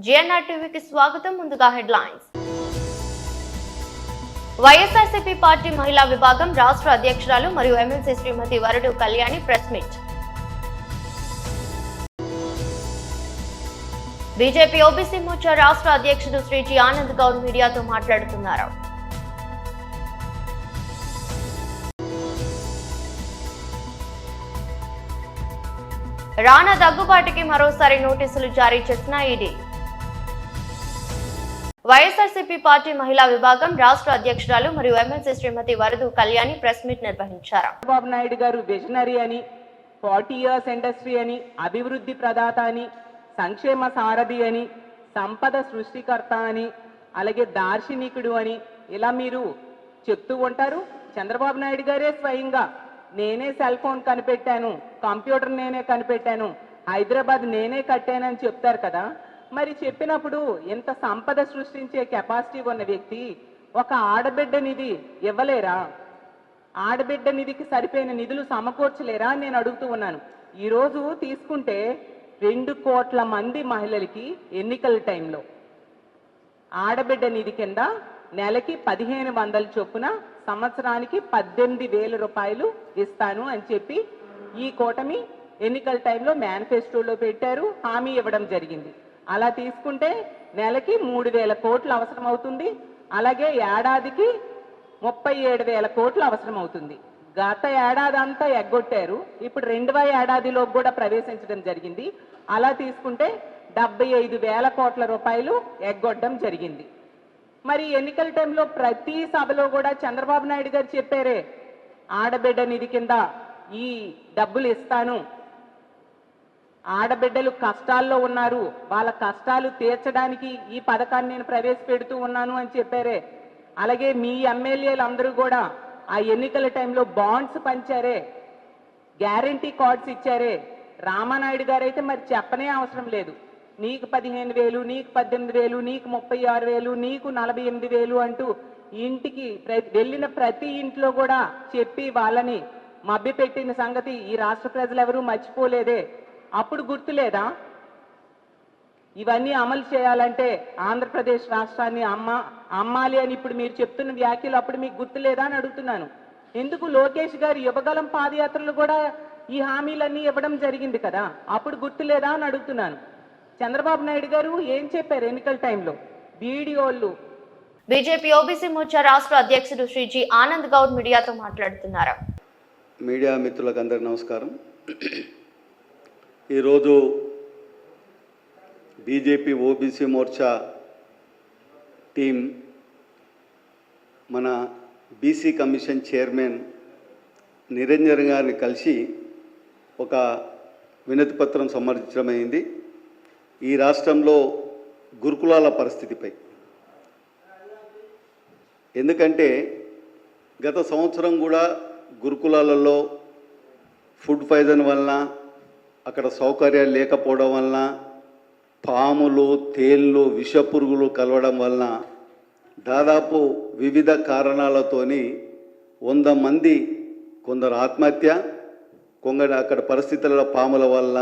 GNR టీవీకి స్వాగతం. ముందుగా హెడ్లైన్స్. వైఎస్ఆర్సీపీ పార్టీ మహిళా విభాగం రాష్ట్ర అధ్యక్షురాలు మరియు MLC Shrimati Varadu Kalyani press meet. BJP OBC Morcha రాష్ట్ర అధ్యక్షుడు శ్రీ జి ఆనంద్ గౌడ్ మీడియాతో మాట్లాడుతున్నారు. రానా దగ్గుబాటికి మరోసారి నోటీసులు జారీ చేసిన ఈడీ. వైఎస్ఆర్సీపీ పార్టీ మహిళా విభాగం రాష్ట్ర అధ్యక్షురాలు మరియు ఎమ్మెల్సీ శ్రీమతి వరదు కళ్యాణి ప్రెస్ మీట్ నిర్వహించారు. చంద్రబాబు నాయుడు గారు విజనరీ అని, 40 years ఇండస్ట్రీ అని, అభివృద్ధి ప్రదాత అని, సంక్షేమ సారథి అని, సంపద సృష్టికర్త అని, అలాగే దార్శనికుడు అని ఇలా మీరు చెప్తూ ఉంటారు. చంద్రబాబు నాయుడు గారే స్వయంగా నేనే సెల్ ఫోన్ కనిపెట్టాను, కంప్యూటర్ నేనే కనిపెట్టాను, హైదరాబాద్ నేనే కట్టానని చెప్తారు కదా. మరి చెప్పినప్పుడు ఇంత సంపద సృష్టించే కెపాసిటీ ఉన్న వ్యక్తి ఒక ఆడబిడ్డ నిధి ఇవ్వలేరా? ఆడబిడ్డ నిధికి సరిపోయిన నిధులు సమకూర్చలేరా అని నేను అడుగుతూ ఉన్నాను. ఈరోజు తీసుకుంటే 2 కోట్ల మంది మహిళలకి ఎన్నికల టైంలో ఆడబిడ్డ నిధి కింద నెలకి 1500 చొప్పున సంవత్సరానికి 18,000 రూపాయలు ఇస్తాను అని చెప్పి ఈ కూటమి ఎన్నికల టైంలో మేనిఫెస్టోలో పెట్టారు, హామీ ఇవ్వడం జరిగింది. అలా తీసుకుంటే నెలకి 3,000 కోట్లు అవసరం అవుతుంది. అలాగే ఏడాదికి 37,000 కోట్లు అవసరం అవుతుంది. గత ఏడాది అంతా ఎగ్గొట్టారు, ఇప్పుడు 2వ ఏడాదిలో కూడా ప్రవేశించడం జరిగింది. అలా తీసుకుంటే 75,000 కోట్ల రూపాయలు ఎగ్గొట్టడం జరిగింది. మరి ఎన్నికల టైంలో ప్రతి సభలో కూడా చంద్రబాబు నాయుడు గారు చెప్పారే, ఆడబిడ్డ నిధి కింద ఈ డబ్బులు ఇస్తాను, ఆడబిడ్డలు కష్టాల్లో ఉన్నారు, వాళ్ళ కష్టాలు తీర్చడానికి ఈ పథకాన్ని నేను ప్రవేశపెడుతూ ఉన్నాను అని చెప్పారే. అలాగే మీ ఎమ్మెల్యేలు అందరూ కూడా ఆ ఎన్నికల టైంలో బాండ్స్ పంచారే, గ్యారంటీ కార్డ్స్ ఇచ్చారే. రామానాయుడు గారు అయితే మరి చెప్పనే అవసరం లేదు. నీకు 15,000, నీకు 18,000, నీకు 36,000, నీకు 48,000 అంటూ ఇంటికి వెళ్ళిన ప్రతి ఇంట్లో కూడా చెప్పి వాళ్ళని మభ్యపెట్టిన సంగతి ఈ రాష్ట్ర ప్రజలు ఎవరూ మర్చిపోలేదే. అప్పుడు గుర్తులేదా? ఇవన్నీ అమలు చేయాలంటే ఆంధ్రప్రదేశ్ రాష్ట్రాన్ని అమ్మాలి అని ఇప్పుడు మీరు చెప్తున్న వ్యాఖ్యలు అప్పుడు మీకు గుర్తులేదా అని అడుగుతున్నాను. ఎందుకు లోకేష్ గారు యువగలం పాదయాత్రలు కూడా ఈ హామీలన్నీ ఇవ్వడం జరిగింది కదా, అప్పుడు గుర్తులేదా అని అడుగుతున్నాను. చంద్రబాబు నాయుడు గారు ఏం చెప్పారు ఎన్నికల టైంలో? వీడియోలు. బీజేపీ ఓబీసీ మోర్చా రాష్ట్ర అధ్యక్షుడు శ్రీ జి ఆనంద్ గౌడ్ మీడియాతో మాట్లాడుతున్నారు. మీడియా మిత్రులకు అందరికీ నమస్కారం. ఈరోజు బీజేపీ ఓబీసీ మోర్చా టీం మన బీసీ కమిషన్ చైర్మన్ నిరంజన్ గారిని కలిసి ఒక వినతి పత్రం సమర్పించడమైంది. ఈ రాష్ట్రంలో గురుకులాల పరిస్థితిపై. ఎందుకంటే గత సంవత్సరం కూడా గురుకులాలలో ఫుడ్ పాయిజన్ వలన, అక్కడ సౌకర్యాలు లేకపోవడం వలన, పాములు, తేళ్ళు, విషపురుగులు కలవడం వలన దాదాపు వివిధ కారణాలతోని 100 మంది, కొందరు ఆత్మహత్య, కొందరు అక్కడ పరిస్థితులలో పాముల వలన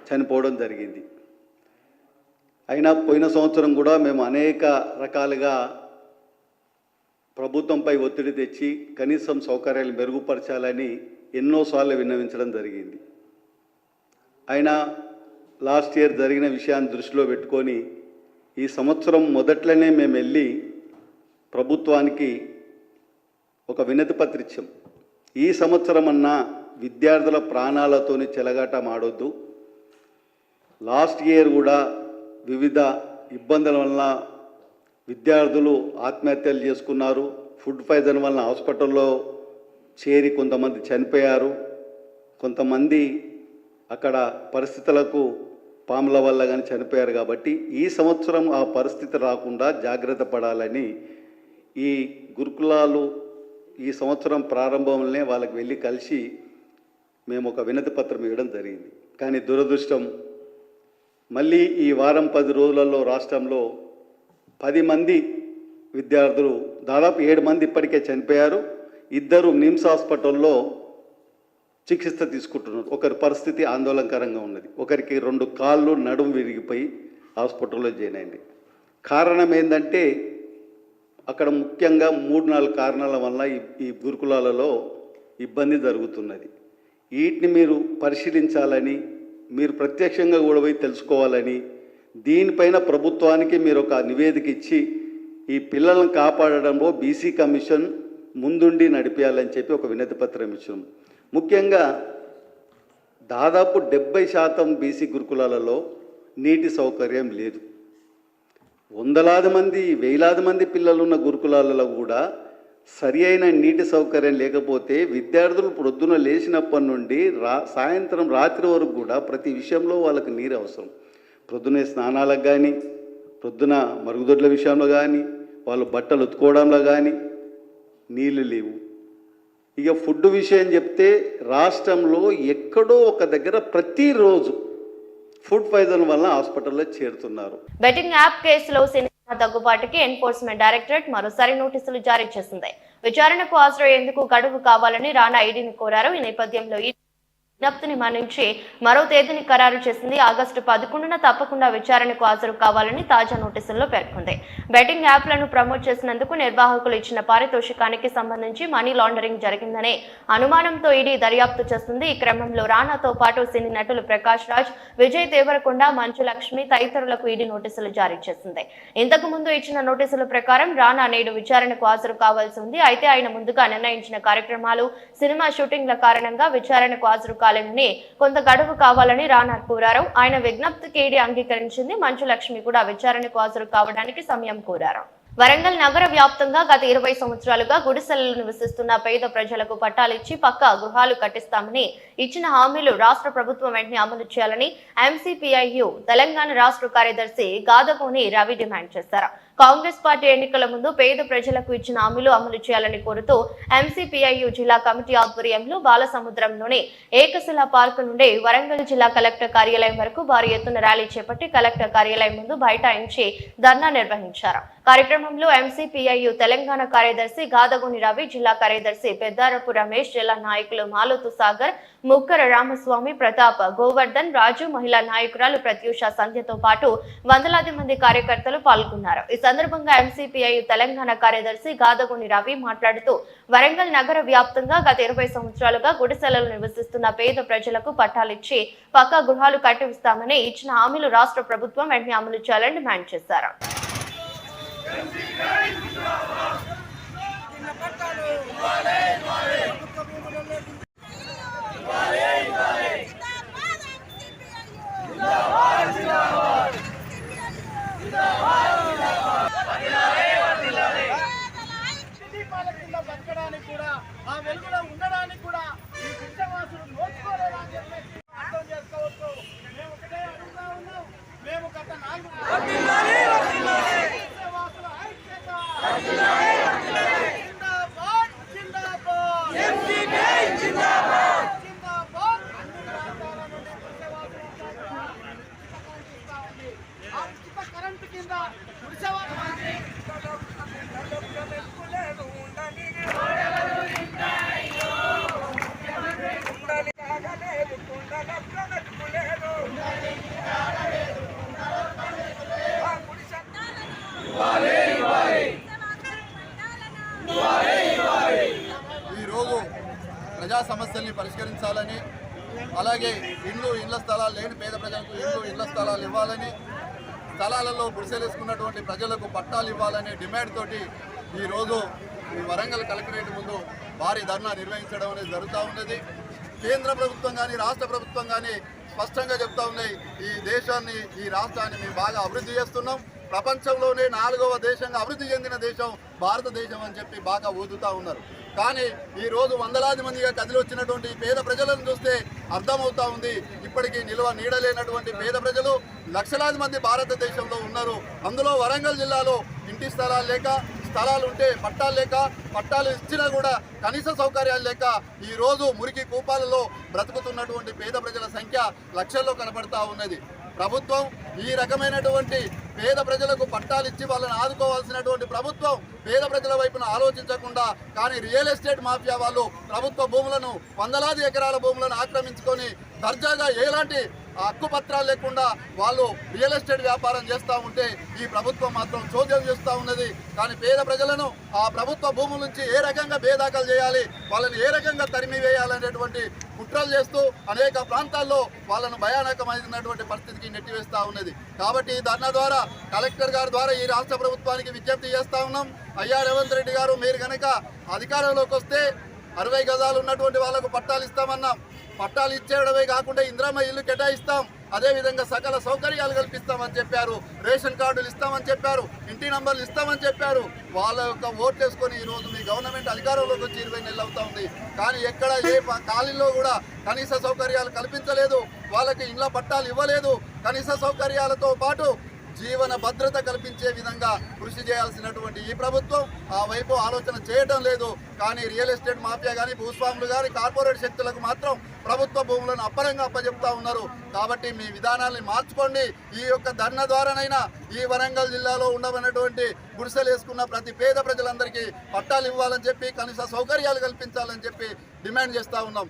చనిపోవడం జరిగింది. అయినా పోయిన సంవత్సరం కూడా మేము అనేక రకాలుగా ప్రభుత్వంపై ఒత్తిడి తెచ్చి కనీసం సౌకర్యాలు మెరుగుపరచాలని ఎన్నోసార్లు విన్నవించడం జరిగింది. అయినా లాస్ట్ ఇయర్ జరిగిన విషయాన్ని దృష్టిలో పెట్టుకొని ఈ సంవత్సరం మొదట్లోనే మేము వెళ్ళి ప్రభుత్వానికి ఒక వినతి పత్రం ఇచ్చాం. ఈ సంవత్సరం అన్నా విద్యార్థుల ప్రాణాలతోని చెలగాటం ఆడొద్దు. లాస్ట్ ఇయర్ కూడా వివిధ ఇబ్బందుల వలన విద్యార్థులు ఆత్మహత్యలు చేసుకున్నారు. ఫుడ్ పాయిజన్ వలన హాస్పిటల్లో చేరి కొంతమంది చనిపోయారు. కొంతమంది అక్కడ పరిస్థితులకు పాముల వల్ల కానీ చనిపోయారు. కాబట్టి ఈ సంవత్సరం ఆ పరిస్థితి రాకుండా జాగ్రత్త పడాలని ఈ గురుకులాలు ఈ సంవత్సరం ప్రారంభంలోనే వాళ్ళకి వెళ్ళి కలిసి మేము ఒక వినతి పత్రం ఇవ్వడం జరిగింది. కానీ దురదృష్టం, మళ్ళీ ఈ వారం 10 రోజులలో రాష్ట్రంలో 10 మంది విద్యార్థులు, దాదాపు 7 మంది ఇప్పటికే చనిపోయారు. 2 నిమ్స్ హాస్పిటల్లో చికిత్స తీసుకుంటున్నారు. ఒకరి పరిస్థితి ఆందోళనకరంగా ఉన్నది. ఒకరికి 2 కాళ్ళు నడుము విరిగిపోయి హాస్పిటల్లో జాయిన్ అయింది. కారణం ఏంటంటే అక్కడ ముఖ్యంగా 3-4 కారణాల వల్ల ఈ గురుకులాలలో ఇబ్బంది జరుగుతున్నది. వీటిని మీరు పరిశీలించాలని, మీరు ప్రత్యక్షంగా కూడా పోయి తెలుసుకోవాలని, దీనిపైన ప్రభుత్వానికి మీరు ఒక నివేదిక ఇచ్చి ఈ పిల్లలను కాపాడడంలో బీసీ కమిషన్ ముందుండి నడిపించాలని చెప్పి ఒక వినతి పత్రం ఇచ్చాం. ముఖ్యంగా దాదాపు 70% బీసీ గురుకులాలలో నీటి సౌకర్యం లేదు. వందలాది మంది, వేలాది మంది పిల్లలున్న గురుకులాలలో కూడా సరి అయిన నీటి సౌకర్యం లేకపోతే విద్యార్థులు ప్రొద్దున లేచినప్పటి నుండి సాయంత్రం రాత్రి వరకు కూడా ప్రతి విషయంలో వాళ్ళకి నీరు అవసరం. ప్రొద్దునే స్నానాలకు కానీ, ప్రొద్దున మరుగుదొడ్ల విషయంలో కానీ, వాళ్ళు బట్టలు ఉతుకోవడంలో కానీ నీళ్ళు లేవు. ఇక ఫుడ్ విషయం చెప్తే రాష్ట్రంలో ఎక్కడో ఒక దగ్గర ప్రతిరోజు ఫుడ్ పాయిజన్ వల్ల హాస్పిటల్లో చేరుతున్నారు. బెట్టింగ్ యాప్ కేసులో సినిమా దగ్గుబాటుకి ఎన్ఫోర్స్మెంట్ డైరెక్టరేట్ మరోసారి నోటీసులు జారీ చేసింది. విచారణకు హాజరయ్యేందుకు గడువు కావాలని రాణా ఐడీని కోరారు. ఈ నేపథ్యంలో విజ్ఞప్తిని మన్నించి మరో తేదీని ఖరారు చేసింది. ఆగస్టు 11న తప్పకుండా విచారణకు హాజరు కావాలని తాజా నోటీసుల్లో పేర్కొంది. బెట్టింగ్ యాప్లను ప్రమోట్ చేసినందుకు నిర్వాహకులు ఇచ్చిన పారితోషికానికి సంబంధించి మనీ లాండరింగ్ జరిగిందనే అనుమానంతో ఈడీ దర్యాప్తు చేస్తుంది. ఈ క్రమంలో రాణాతో పాటు సినీ నటులు ప్రకాష్ రాజ్, విజయ్ దేవరకొండ, మంచు లక్ష్మి తదితరులకు ఈడీ నోటీసులు జారీ చేసింది. ఇంతకు ముందు ఇచ్చిన నోటీసుల ప్రకారం రాణా నేడు విచారణకు హాజరు కావాల్సి ఉంది. అయితే ఆయన ముందుగా నిర్ణయించిన కార్యక్రమాలు, సినిమా షూటింగ్ల కారణంగా విచారణకు హాజరు కాలేనని, కొంత గడువు కావాలని రాణా కోరారు. ఆయన విజ్ఞప్తికి ఈడీ అంగీకరించింది. మంచు లక్ష్మి కూడా విచారణకు హాజరు కావడానికి సమయం కోరారు. వరంగల్ నగర వ్యాప్తంగా గత 20 సంవత్సరాలుగా గుడిసెలలో నివసిస్తున్న పేద ప్రజలకు పట్టాలిచ్చి పక్కా గృహాలు కట్టిస్తామని ఇచ్చిన హామీలు రాష్ట్ర ప్రభుత్వం వెంటనే అమలు చేయాలని ఎంసీపీఐయు తెలంగాణ రాష్ట్ర కార్యదర్శి గాదగోని రవి డిమాండ్ చేశారు. కాంగ్రెస్ పార్టీ ఎన్నికల ముందు పేద ప్రజలకు ఇచ్చిన హామీలు అమలు చేయాలని కోరుతూ ఎంసీపీఐయు జిల్లా కమిటీ ఆధ్వర్యంలో బాలసముద్రంలోని ఏకశిలా పార్కు నుండి వరంగల్ జిల్లా కలెక్టర్ కార్యాలయం వరకు భారీ ఎత్తున ర్యాలీ చేపట్టి కలెక్టర్ కార్యాలయం ముందు బైఠాయించి ధర్నా నిర్వహించారు. కార్యక్రమంలో ఎంసీపీఐయు తెలంగాణ కార్యదర్శి గాదగోని రవి, జిల్లా కార్యదర్శి పెద్దారపు రమేష్, జిల్లా నాయకులు మాలోతు సాగర్, ముక్కర రామస్వామి, ప్రతాప్, గోవర్ధన్ రాజు, మహిళా నాయకురాలు ప్రత్యూష సంధ్యతో పాటు వందలాది మంది కార్యకర్తలు పాల్గొన్నారు. ఈ సందర్భంగా ఎంసీపీఐయు తెలంగాణ కార్యదర్శి గాదగోని రవి మాట్లాడుతూ వరంగల్ నగర వ్యాప్తంగా గత 20 సంవత్సరాలుగా గుడిసెలలో నివసిస్తున్న పేద ప్రజలకు పట్టాలిచ్చి పక్కా గృహాలు కట్టిస్తామని ఇచ్చిన హామీలు రాష్ట్ర ప్రభుత్వం వెంటనే అమలు చేయాలని డిమాండ్ చేశారు. బతకడానికి కూడా, ఆ వెలుగులో ఉండడానికి కూడా ఈ గుట్టవాసులు నోచుకోలేదని చెప్పేసి అర్థం చేసుకోవచ్చు. మేము ఒకటే అడుగుతా ఉన్నాం. మేము గత 4 గుట్టవాసుల ఐక్యత జిందాబాద్, జిందాబాద్, ఎంసీపీఐ జిందాబాద్, జిందాబాద్. అన్ని ప్రాంతాల నుండి గుట్టవాసులు కనిపిస్తా ఉంది. ఆ ఉచిత కరెంటు కింద గుడిసెవాసులు ఈరోజు ప్రజా సమస్యల్ని పరిష్కరించాలని, అలాగే ఇళ్ల స్థలాలు లేని పేద ప్రజలకు ఇళ్ల స్థలాలు ఇవ్వాలని, స్థలాలలో గుడిసెలేసుకున్నటువంటి ప్రజలకు పట్టాలు ఇవ్వాలనే డిమాండ్ తోటి ఈరోజు ఈ వరంగల్ కలెక్టరేట్ ముందు భారీ ధర్నా నిర్వహించడం అనేది జరుగుతూ ఉన్నది. కేంద్ర ప్రభుత్వం కానీ రాష్ట్ర ప్రభుత్వం కానీ స్పష్టంగా చెప్తా ఉన్నాయి, ఈ దేశాన్ని, ఈ రాష్ట్రాన్ని మేము బాగా అభివృద్ధి చేస్తున్నాం, ప్రపంచంలోనే 4వ దేశంగా అభివృద్ధి చెందిన దేశం భారతదేశం అని చెప్పి బాగా ఊదుతూ ఉన్నారు. కానీ ఈరోజు వందలాది మందిగా కదిలి వచ్చినటువంటి పేద ప్రజలను చూస్తే అర్థమవుతా ఉంది, ఇప్పటికీ నిల్వ నీడలేనటువంటి పేద ప్రజలు లక్షలాది మంది భారతదేశంలో ఉన్నారు. అందులో వరంగల్ జిల్లాలో ఇంటి స్థలాలు లేక, స్థలాలు ఉంటే పట్టాలు లేక, పట్టాలు ఇచ్చినా కూడా కనీస సౌకర్యాలు లేక ఈరోజు మురికి కూపాలలో బ్రతుకుతున్నటువంటి పేద ప్రజల సంఖ్య లక్షల్లో కనబడతా ఉన్నది. ప్రభుత్వం ఈ రకమైనటువంటి పేద ప్రజలకు పట్టాలు ఇచ్చి వాళ్ళని ఆదుకోవాల్సినటువంటి ప్రభుత్వం పేద ప్రజల వైపున ఆలోచించకుండా, కానీ రియల్ ఎస్టేట్ మాఫియా వాళ్ళు ప్రభుత్వ భూములను, వందలాది ఎకరాల భూములను ఆక్రమించుకొని దర్జాగా ఎలాంటి హక్కు పత్రాలు లేకుండా వాళ్ళు రియల్ ఎస్టేట్ వ్యాపారం చేస్తూ ఉంటే ఈ ప్రభుత్వం మాత్రం చోద్యం చేస్తూ ఉన్నది. కానీ పేద ప్రజలను ఆ ప్రభుత్వ భూముల నుంచి ఏ రకంగా బేదాఖలు చేయాలి, వాళ్ళని ఏ రకంగా తరిమి వేయాలనేటువంటి కుట్రలు చేస్తూ అనేక ప్రాంతాల్లో వాళ్ళను భయానకమైనటువంటి పరిస్థితికి నెట్టివేస్తూ ఉన్నది. కాబట్టి ఈ ధర్నా ద్వారా కలెక్టర్ గారి ద్వారా ఈ రాష్ట్ర ప్రభుత్వానికి విజ్ఞప్తి చేస్తూ ఉన్నాం. అయ్యా రేవంత్ రెడ్డి గారు, మీరు కనుక అధికారంలోకి వస్తే 60 గజాలు ఉన్నటువంటి వాళ్ళకు పట్టాలు ఇస్తామన్నాం. పట్టాలు ఇచ్చేయడమే కాకుండా ఇందిరమ్మ ఇల్లు కేటాయిస్తాం, అదేవిధంగా సకల సౌకర్యాలు కల్పిస్తామని చెప్పారు, రేషన్ కార్డులు ఇస్తామని చెప్పారు, ఇంటి నంబర్లు ఇస్తామని చెప్పారు. వాళ్ళ యొక్క ఓట్లు వేసుకొని ఈరోజు మీ గవర్నమెంట్ అధికారంలోకి వచ్చి 20 నెలలు అవుతా ఉంది. కానీ ఎక్కడ ఏ ఖాళీలో కూడా కనీస సౌకర్యాలు కల్పించలేదు, వాళ్ళకి ఇండ్ల పట్టాలు ఇవ్వలేదు. కనీస సౌకర్యాలతో పాటు జీవన భద్రత కల్పించే విధంగా కృషి చేయాల్సినటువంటి ఈ ప్రభుత్వం ఆ వైపు ఆలోచన చేయటం లేదు. కానీ రియల్ ఎస్టేట్ మాఫియా కానీ, భూస్వాములు కానీ, కార్పొరేట్ శక్తులకు మాత్రం ప్రభుత్వ భూములను అప్పరంగా అప్పచెప్తా ఉన్నారు. కాబట్టి మీ విధానాన్ని మార్చుకోండి. ఈ యొక్క ధర్నా ద్వారానైనా ఈ వరంగల్ జిల్లాలో ఉండబడినటువంటి గుడిసెలు వేసుకున్న ప్రతి పేద ప్రజలందరికీ పట్టాలు ఇవ్వాలని చెప్పి, కనీస సౌకర్యాలు కల్పించాలని చెప్పి డిమాండ్ చేస్తూ ఉన్నాం.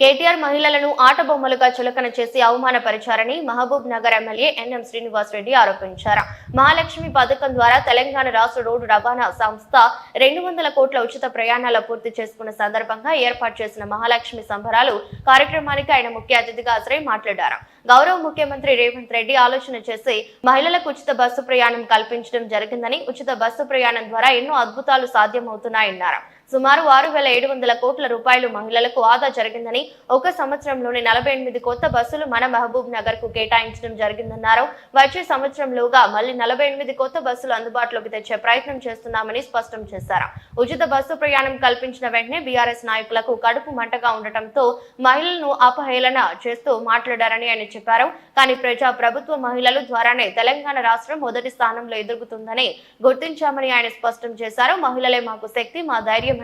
కేటీఆర్ మహిళలను ఆట బొమ్మలుగా చులకన చేసి అవమానపరిచారని మహబూబ్ నగర్ ఎమ్మెల్యే ఎన్ఎం శ్రీనివాస్ రెడ్డి ఆరోపించారు. మహాలక్ష్మి పథకం ద్వారా తెలంగాణ రాష్ట్ర రోడ్డు రవాణా సంస్థ 200 కోట్ల ఉచిత ప్రయాణాలు పూర్తి చేసుకున్న సందర్భంగా ఏర్పాటు చేసిన మహాలక్ష్మి సంబరాలు కార్యక్రమానికి ఆయన ముఖ్య అతిథిగా హాజరై మాట్లాడారు. గౌరవ ముఖ్యమంత్రి రేవంత్ రెడ్డి ఆలోచన చేసి మహిళలకు ఉచిత బస్సు ప్రయాణం కల్పించడం జరిగిందని, ఉచిత బస్సు ప్రయాణం ద్వారా ఎన్నో అద్భుతాలు సాధ్యమవుతున్నాయన్నారు. సుమారు 6,700 కోట్ల రూపాయలు మహిళలకు ఆదా జరిగిందని, ఒక సంవత్సరంలోనే 48 కొత్త బస్సులు మన మహబూబ్ నగర్ కు కేటాయించడం జరిగిందన్నారు. వచ్చే సంవత్సరంలోగా మళ్లీ 48 కొత్త బస్సులు అందుబాటులోకి తెచ్చే ప్రయత్నం చేస్తున్నామని స్పష్టం చేశారు. ఉచిత బస్సు ప్రయాణం కల్పించిన వెంటనే బీఆర్ఎస్ నాయకులకు కడుపు మంటగా ఉండటంతో మహిళలను అపహేళన చేస్తూ మాట్లాడారని ఆయన చెప్పారు. కానీ ప్రజా ప్రభుత్వ మహిళల ద్వారానే తెలంగాణ రాష్ట్రం మొదటి స్థానంలో ఎదుగుతుందని గుర్తించామని ఆయన స్పష్టం చేశారు. మహిళలే మాకు శక్తి, మా ధైర్యం,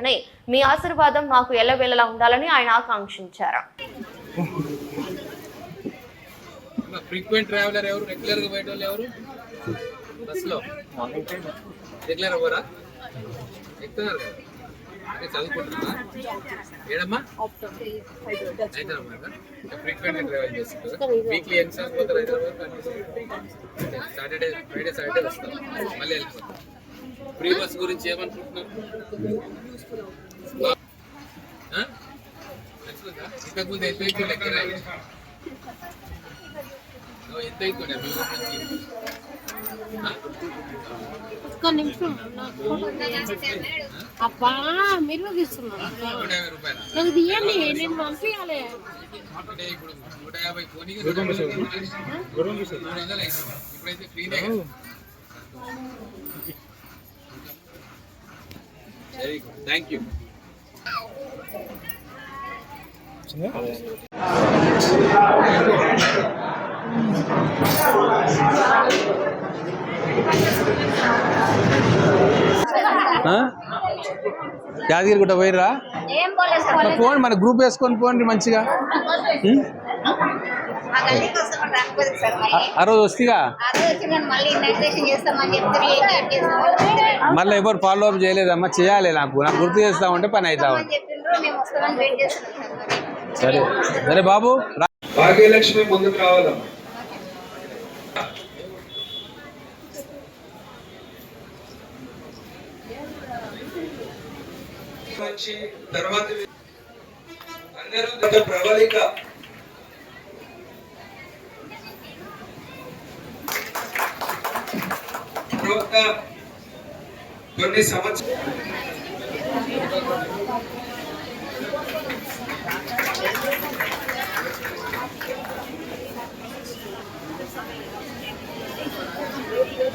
మీ ఆశీర్వాదం మాకు ఎల్లవేళలా ఉండాలని ఆయన ఆకాంక్షించారు. ఫ్రీక్వెంట్ ట్రావెలర్ ఎవరు? రెగ్యులర్ గా పోయేటోళ్ళు ఎవరు? బస్సులో రెగ్యులర్ ఎవరా ఎక్కుతున్నారు కదా? చదువుకుంటున్నా ఏడమ్మా హైదరాబాద్ ఫ్రీక్వెంట్ ట్రావెల్ చేస్తుంటారు. వీక్లీ ఎన్నిసార్లు పోతారు హైదరాబాద్? సాటర్డే, ఫ్రైడే, సాటర్డే వస్తారు, మళ్ళీ వెళ్ళిపోతారు. ఫ్రీ బస్ గురించి ఏమనుకుంటున్నారు? ఇంతకుముందు ఎంత ఇస్తుండే కిరాయి? ఎంత ఇస్తుండే మీ ఊరు నుంచి? ఒక్క నిమిషం అబ్బా, మీరు తీసుకున్నారు 150 రూపాయలు నాకు తీయండి, నేను పంపించాలి. అంటే ఇప్పుడు 150 పోనీ 300 ఇప్పుడైతే ఫ్రీనే కదా. Very good, thank you. Yadagirigutta పోయిర్రా? పోండి, మన గ్రూప్ వేసుకొని పోండి మంచిగా. ఆ రోజు వస్తేగా మళ్ళీ ఎవరు ఫాలో అప్ చేయలేదమ్మా, చేయాలి. నాకు గుర్తు చేస్తా ఉంటే పని అవుతా ఉంది. సరే సరే బాబు. భాగ్యలక్ష్మి ముందుకు రావాలమ్మా. తర్వాత అందరూ ప్రబలిక కొన్ని సంవత్సరాలు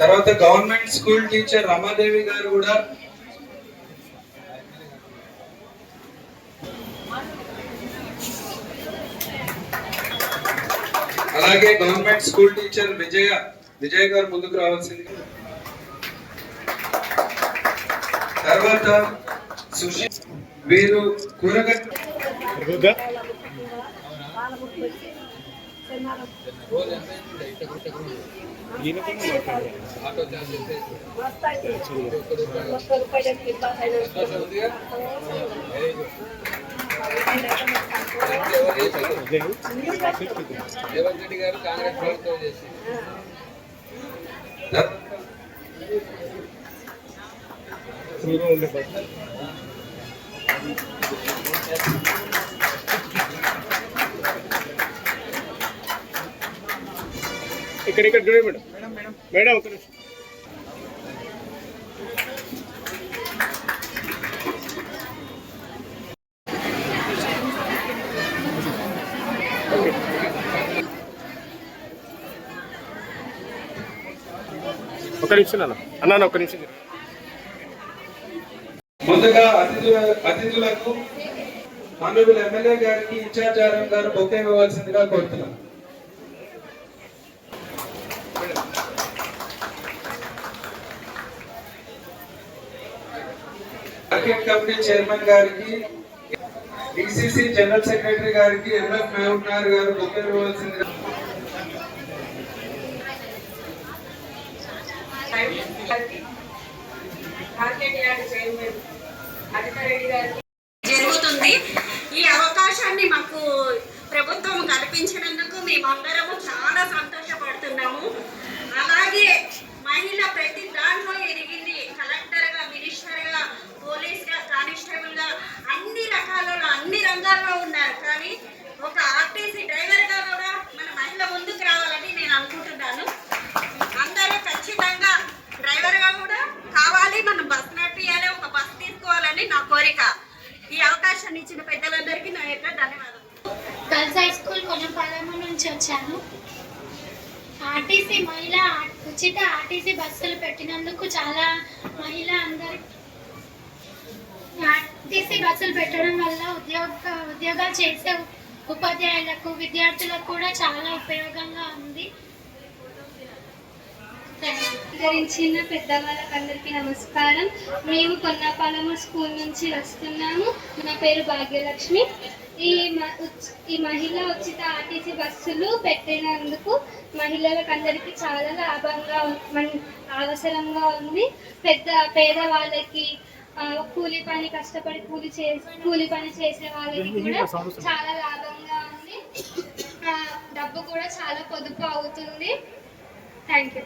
తర్వాత గవర్నమెంట్ స్కూల్ టీచర్ రమాదేవి గారు కూడా అలాగే గవర్నమెంట్ స్కూల్ టీచర్ విజయ్ గారు ముందుకు రావాల్సింది. తర్వాత వీరు కూరగాయ రేవంత్ రెడ్డి గారు కాంగ్రెస్ ప్రభుత్వం చేసి ఇక్కడ చూడండి మేడం మేడం ఒక నిమిషం. ఒక నిమిషం అన్న ఒక నిమిషం. ముందుగా అతిథులకు మానవులు ఎమ్మెల్యే గారికి ఇన్ఛార్జ్ ఆర్ఎం గారు బొకే ఇవ్వవలసిందిగా కోరుతున్నాం. మార్కెట్ కమిటీ చైర్మన్ గారికి, డిసిసి జనరల్ సెక్రటరీ గారికి, ఎంఎఫ్ మహబూబ్నార్ గారు బొకే ఇవ్వవలసిందిగా. జరుగుతుంది. ఈ అవకాశాన్ని మాకు ప్రభుత్వం కల్పించినందుకు మేమందరము చాలా సంతోషపడుతున్నాము. అలాగే మహిళ ప్రతి దాంట్లో ఎదిగింది. కలెక్టర్గా, మినిస్టర్గా, పోలీస్గా, కానిస్టేబుల్గా అన్ని రకాలలో అన్ని రంగాల్లో ఉన్నారు. కానీ ఒక ఆర్టీసీ డ్రైవర్గా కూడా మన మహిళ ముందుకు రావాలని నేను అనుకుంటున్నాను. అందరూ ఖచ్చితంగా డ్రైవర్గా కూడా కావాలి, మనం బస్ నడిపియాలి, ఒక బస్ తీసుకోవాలని నా కోరిక. ఈ అవకాశాన్ని ఇచ్చిన పెద్దలందరికీ నా యొక్క ధన్యవాదాలు. గర్ల్స్ హై స్కూల్ కొనపాలెం నుంచి వచ్చాను. ఉచిత ఆర్టీసీ బస్సులు పెట్టినందుకు చాలా ఆర్టీసీ బస్సులు పెట్టడం వల్ల ఉద్యోగాలు చేసే ఉపాధ్యాయులకు, విద్యార్థులకు కూడా చాలా ఉపయోగంగా ఉంది. ధరించిన పెద్దవాళ్ళకందరికీ నమస్కారం. మేము కొన్నపాలెం స్కూల్ నుంచి వస్తున్నాము. నా పేరు భాగ్యలక్ష్మి. ఈ మహిళా ఉచిత ఆర్టీసీ బస్సులు పెట్టినందుకు మహిళలకందరికీ చాలా లాభంగా అవసరంగా ఉంది. పేదవాళ్ళకి, కూలి పని కష్టపడి కూలి పని చేసే వాళ్ళకి కూడా చాలా లాభంగా ఉంది. డబ్బు కూడా చాలా పొదుపు అవుతుంది. Thank you.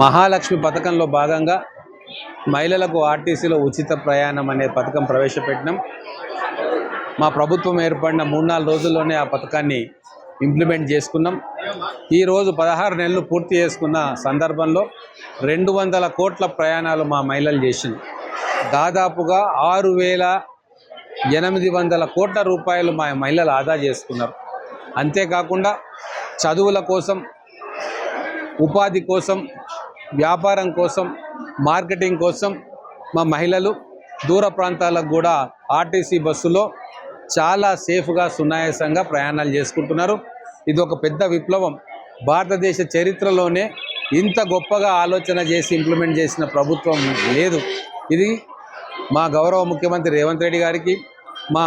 మహాలక్ష్మి పథకంలో భాగంగా మహిళలకు ఆర్టీసీలో ఉచిత ప్రయాణం అనే పథకం ప్రవేశపెట్టినాం. మా ప్రభుత్వం ఏర్పడిన 3-4 రోజుల్లోనే ఆ పథకాన్ని ఇంప్లిమెంట్ చేసుకున్నాం. ఈరోజు 16 నెలలు పూర్తి చేసుకున్న సందర్భంలో 200 కోట్ల ప్రయాణాలు మా మహిళలు చేసింది. దాదాపుగా 6,800 కోట్ల రూపాయలు మా మహిళలు ఆదా చేసుకున్నారు. అంతేకాకుండా చదువుల కోసం, ఉపాధి కోసం, వ్యాపారం కోసం, మార్కెటింగ్ కోసం మా మహిళలు దూర ప్రాంతాలకు కూడా ఆర్టీసీ బస్సులో చాలా సేఫ్గా, సునాయాసంగా ప్రయాణాలు చేసుకుంటున్నారు. ఇది ఒక పెద్ద విప్లవం. భారతదేశ చరిత్రలోనే ఇంత గొప్పగా ఆలోచన చేసి ఇంప్లిమెంట్ చేసిన ప్రభుత్వం లేదు. ఇది మా గౌరవ ముఖ్యమంత్రి రేవంత్ రెడ్డి గారికి, మా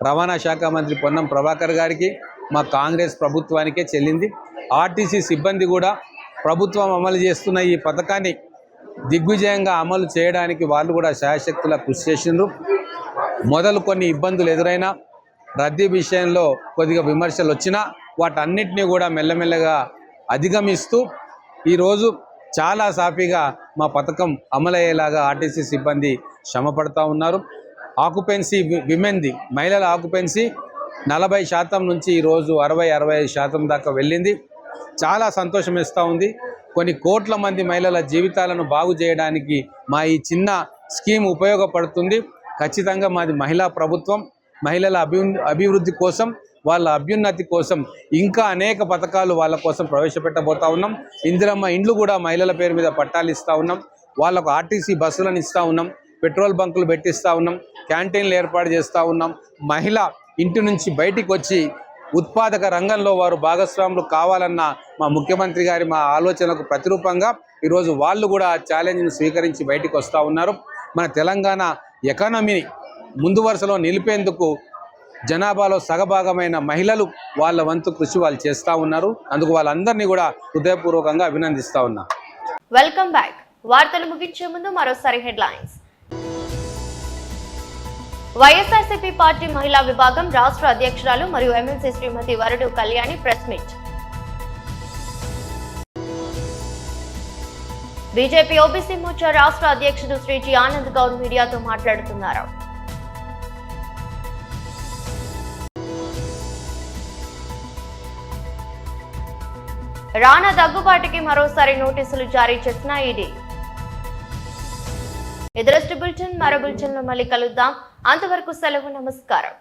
రవాణా శాఖ మంత్రి పొన్నం ప్రభాకర్ గారికి, మా కాంగ్రెస్ ప్రభుత్వానికే చెల్లింది. ఆర్టీసీ సిబ్బంది కూడా ప్రభుత్వం అమలు చేస్తున్న ఈ పథకాన్ని దిగ్విజయంగా అమలు చేయడానికి వాళ్ళు కూడా శాయశక్తులా కృషి చేసిండ్రు. మొదలు కొన్ని ఇబ్బందులు ఎదురైనా, రద్దీ విషయంలో కొద్దిగా విమర్శలు వచ్చినా వాటన్నిటినీ కూడా మెల్లమెల్లగా అధిగమిస్తూ ఈరోజు చాలా సాఫీగా మా పథకం అమలయ్యేలాగా ఆర్టీసీ సిబ్బంది శ్రమపడతా ఉన్నారు. ఆక్యుపెన్సీ విమెన్ది, మహిళల ఆక్యుపెన్సీ 40% నుంచి ఈరోజు 60-65% దాకా వెళ్ళింది. చాలా సంతోషం ఇస్తూ ఉంది. కొన్ని కోట్ల మంది మహిళల జీవితాలను బాగు చేయడానికి మా ఈ చిన్న స్కీమ్ ఉపయోగపడుతుంది. ఖచ్చితంగా మాది మహిళా ప్రభుత్వం. మహిళల అభివృద్ధి కోసం, వాళ్ళ అభ్యున్నతి కోసం ఇంకా అనేక పథకాలు వాళ్ళ కోసం ప్రవేశపెట్టబోతా ఉన్నాం. ఇందిరమ్మ ఇండ్లు కూడా మహిళల పేరు మీద పట్టాలు ఇస్తూ ఉన్నాం. వాళ్ళకు ఆర్టీసీ బస్సులను ఇస్తూ ఉన్నాం. పెట్రోల్ బంకులు పెట్టిస్తూ ఉన్నాం. క్యాంటీన్లు ఏర్పాటు చేస్తూ ఉన్నాం. మహిళ ఇంటి నుంచి బయటికి వచ్చి ఉత్పాదక రంగంలో వారు భాగస్వాములు కావాలన్న మా ముఖ్యమంత్రి గారి మా ఆలోచనకు ప్రతిరూపంగా ఈరోజు వాళ్ళు కూడా ఆ ఛాలెంజ్ని స్వీకరించి బయటికి వస్తూ ఉన్నారు. మన తెలంగాణ ఎకానమీని ముందు వరుసలో నిలిపేందుకు జనాభాలో సగభాగమైన మహిళలు వాళ్ళ వంతు కృషి వాళ్ళు చేస్తూ ఉన్నారు. అందుకు వాళ్ళందరినీ కూడా హృదయపూర్వకంగా అభినందిస్తూ ఉన్నా. Welcome back. వార్తలు ముగించే ముందు మరోసారి హెడ్లైన్స్. వైఎస్ఆర్సీపీ పార్టీ మహిళా విభాగం రాష్ట్ర అధ్యక్షురాలు మరియు MLC Shrimati Varadu Kalyani press meet. BJP OBC Morcha రాష్ట్ర అధ్యక్షుడు శ్రీ జి ఆనంద్ గౌడ్ మీడియాతో మాట్లాడుతున్నారు. రానా దగ్గుబాటికి మరోసారి నోటీసులు జారీ చేసిన ఈడీ. ఎదురస్ట్ బులెటిన్ మరో బులెటిన్లో మళ్ళీ కలుద్దాం. అంతవరకు సెలవు. నమస్కారం.